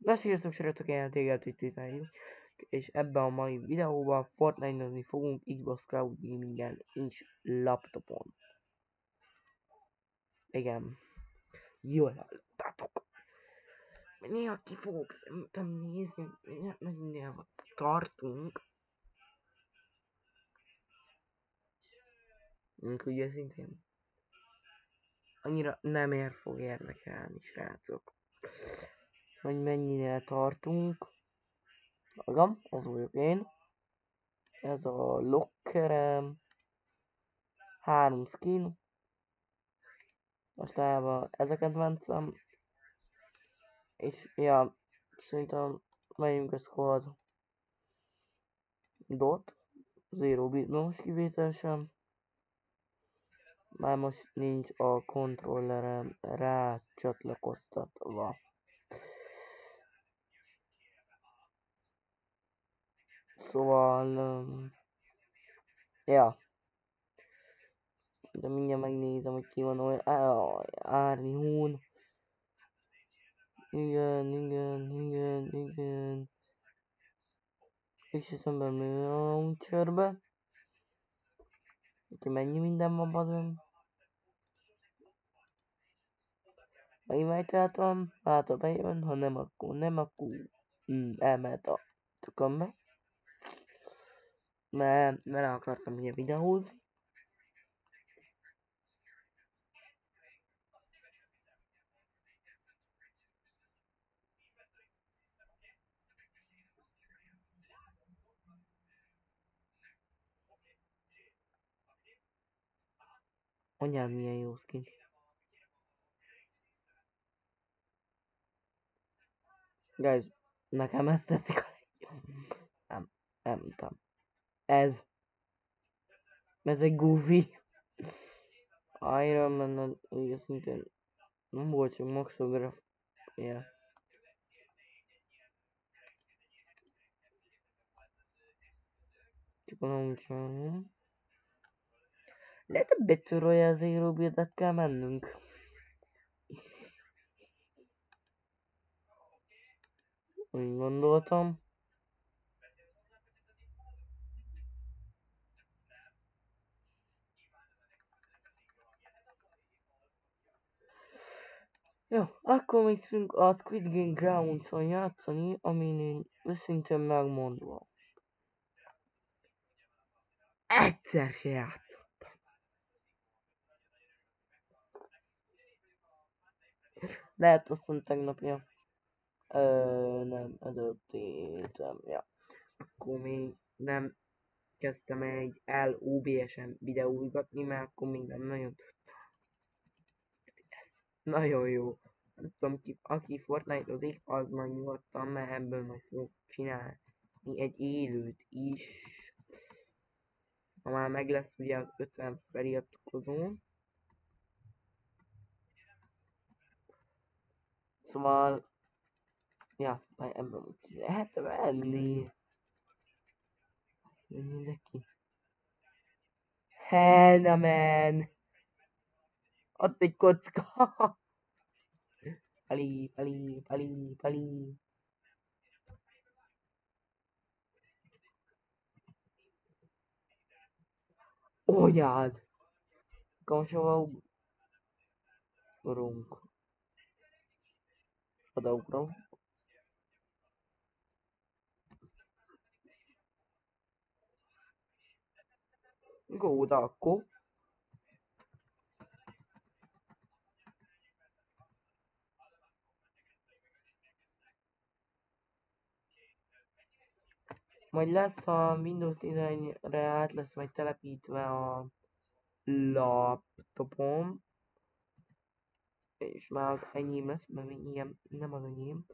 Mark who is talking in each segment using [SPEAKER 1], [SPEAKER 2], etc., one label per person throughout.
[SPEAKER 1] Na sziasztok srácok, én téged, hogy 14, és ebben a mai videóban Fortnite-ozni fogunk Xbox Cloud Gaming-en és laptopon. Igen, jól hallottátok. Néha ki fogok szerintem nézni, megint tartunk. Ugye szintén annyira nem fog érdekelni, srácok, hogy mennyire tartunk. Magam, az vagyok én. Ez a lockerem. 3 skin. Mostában ezeket mentem. És ja, szerintem megyünk a squad dot. Zero bitnos kivételesen. Már most nincs a kontrollerem rá csatlakoztatva. Szóval, ja. De mindjárt megnézem, hogy ki van olyan. Árni Hún. Igen. És az ember még a launcherbe. Ki mennyi minden van bazd. Ha invite-elt van, hát ha bejön, ha nem, akkor nem, akkor elmehet a cukomba. Mert vele akartam ugye videózni. Anyád milyen jó skin. Guys, nekem ezt tetszik a legjobb. Nem tudom. Ez egy Goofy. Iron Man, ugye szintén nem volt csak maxograf. Yeah. Csak a launcher. Lehet a Battle Royale Zero Build-et kell mennünk. Úgy gondoltam. Jó, akkor megyünk a Squid Game Grounds-on játszani, amin én őszintén megmondva. Egyszer se játszottam. Lehet aztán tegnapja. Nem, előtt héten, ja. Akkor még nem kezdtem egy OBS-en videózgatni, mert akkor még nem nagyon tudtam. Ez nagyon jó. Nem tudom, aki Fortnite-ozik, az majd nyugodtan, mert ebből majd fogok csinálni egy élőt is. Ha már meg lesz ugye az 50 feliratkozó. Szóval, ja, ebből úgy lehet venni. Nézzek ki. Hell man! Ott egy kocka! Pali. Anyád! Kamsova ugrunk. Odaugrom. Go oda akkor. Majd lesz, ha Windows 10-re át lesz majd telepítve a laptopom. És már az enyém lesz, mert még ilyen nem az enyém.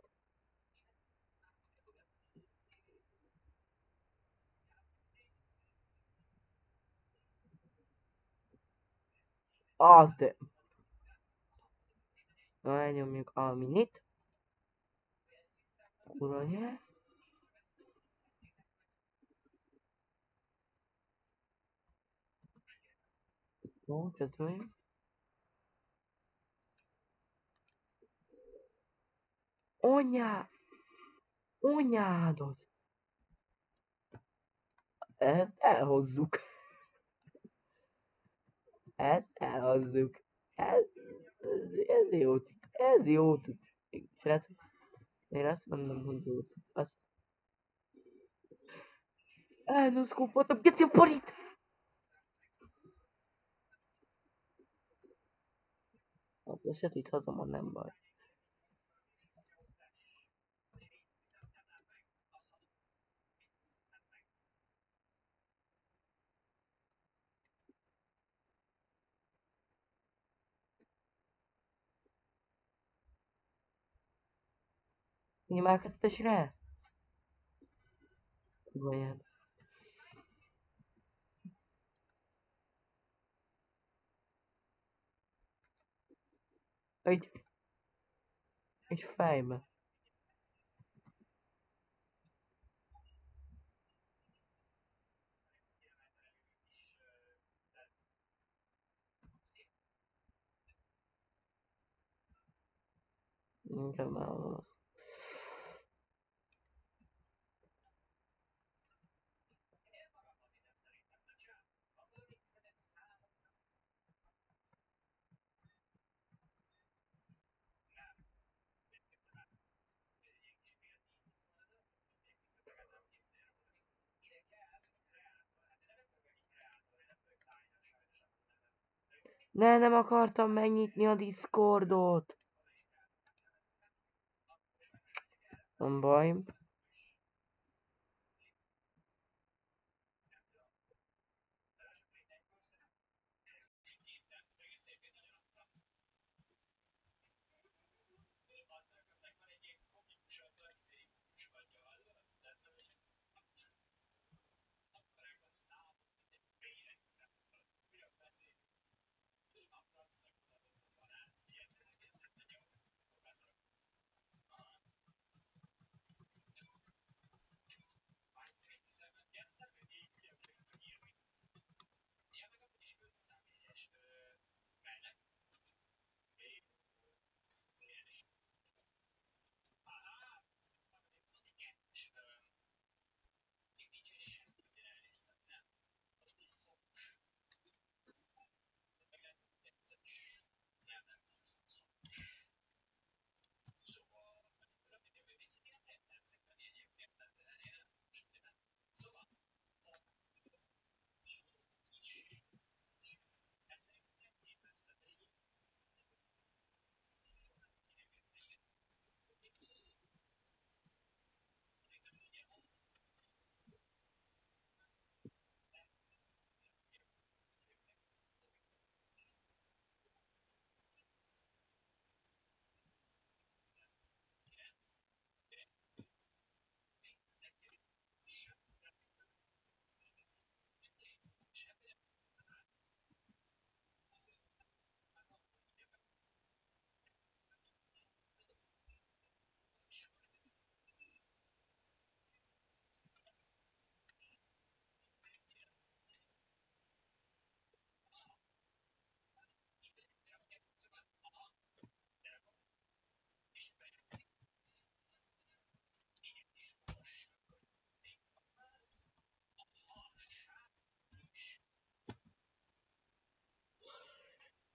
[SPEAKER 1] Azt! Na, elnyomjuk a minit. Uralja. Jó, kezdőjük. Anyá! Anyádat! Ezt elhozzuk. Ezt elhozzuk. Ez jó cucc. Ez jó cucc. Srácok, én azt mondom, hogy jó cucc. Azt elnoszkópoltam, geci a parit! Az eset itt hazamon nem baj. Minimálkedtes rá? Olyan. Egy fejbe. Inkább elhozom azt. Ne, nem akartam megnyitni a Discordot. Nem baj.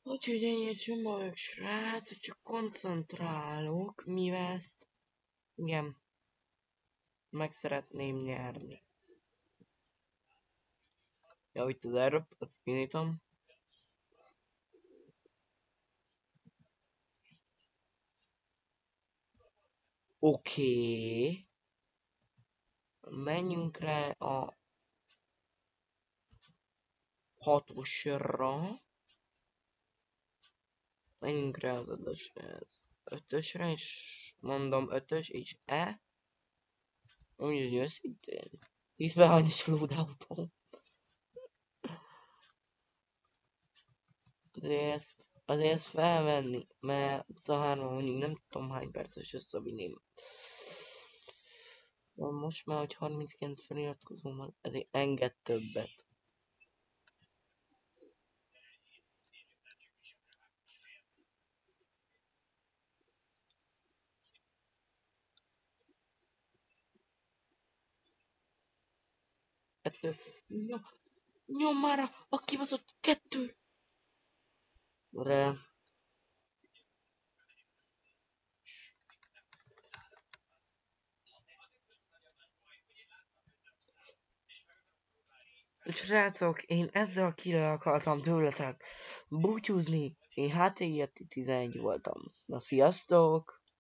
[SPEAKER 1] Úgyhogy ennyi csöndben vagyok, srác, csak koncentrálok, mivel ezt, igen, meg szeretném nyerni. Ja, itt az erőp, azt kinyitom. Oké. Menjünk rá a hatosra. Menjünk rá az ötösre, és mondom ötös és E. Úgyhogy őszintén. 10-ben hanyas loadout-om. Azért ezt felvenni, mert Szahárban mondjuk nem tudom hány perces összevinném. Most már, hogy 39 feliratkozom van, ezért enged többet. 2. Nyom már a kibaszott 2. Re. Srácok, én ezzel a kill-el akartam tőletek búcsúzni. Én HTG 11 voltam. Na, sziasztok!